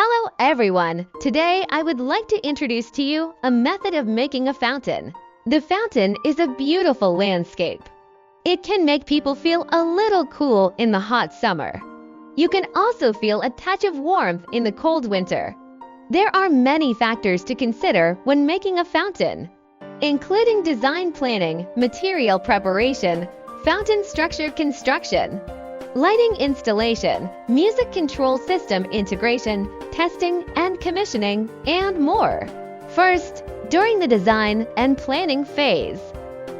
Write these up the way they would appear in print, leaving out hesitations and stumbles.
Hello everyone! Today I would like to introduce to you a method of making a fountain. The fountain is a beautiful landscape. It can make people feel a little cool in the hot summer. You can also feel a touch of warmth in the cold winter. There are many factors to consider when making a fountain, including design planning, material preparation, fountain structure construction, lighting installation, music control system integration, testing and commissioning, and more. First, during the design and planning phase,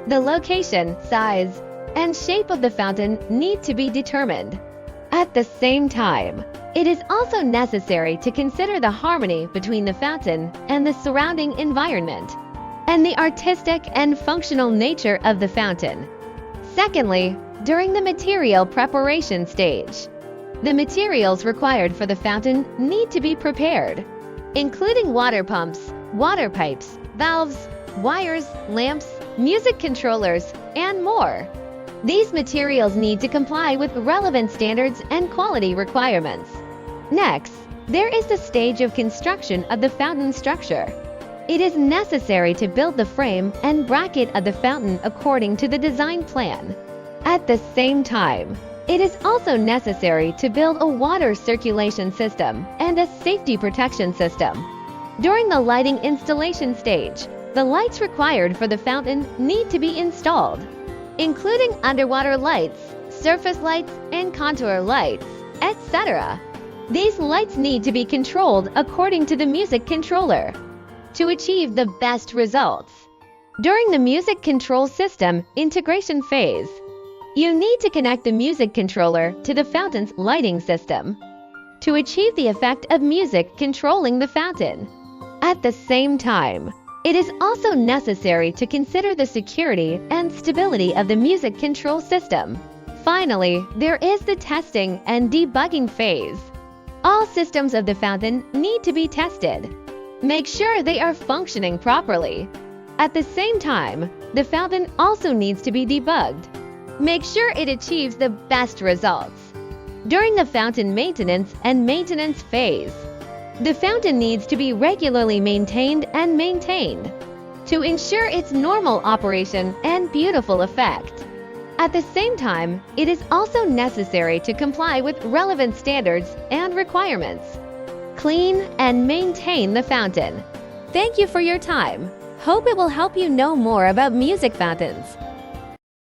the location, size, and shape of the fountain need to be determined. At the same time, it is also necessary to consider the harmony between the fountain and the surrounding environment, and the artistic and functional nature of the fountain. Secondly, during the material preparation stage, the materials required for the fountain need to be prepared, including water pumps, water pipes, valves, wires, lamps, music controllers, and more. These materials need to comply with relevant standards and quality requirements. Next, there is the stage of construction of the fountain structure. It is necessary to build the frame and bracket of the fountain according to the design plan. At the same time, it is also necessary to build a water circulation system and a safety protection system. During the lighting installation stage, the lights required for the fountain need to be installed, including underwater lights, surface lights, and contour lights, etc. These lights need to be controlled according to the music controller to achieve the best results. During the music control system integration phase, you need to connect the music controller to the fountain's lighting system to achieve the effect of music controlling the fountain. At the same time, it is also necessary to consider the security and stability of the music control system. Finally, there is the testing and debugging phase. All systems of the fountain need to be tested. Make sure they are functioning properly. At the same time, the fountain also needs to be debugged. Make sure it achieves the best results. During the fountain maintenance and maintenance phase, the fountain needs to be regularly maintained and maintained to ensure its normal operation and beautiful effect. At the same time, it is also necessary to comply with relevant standards and requirements. Clean and maintain the fountain. Thank you for your time. Hope it will help you know more about music fountains.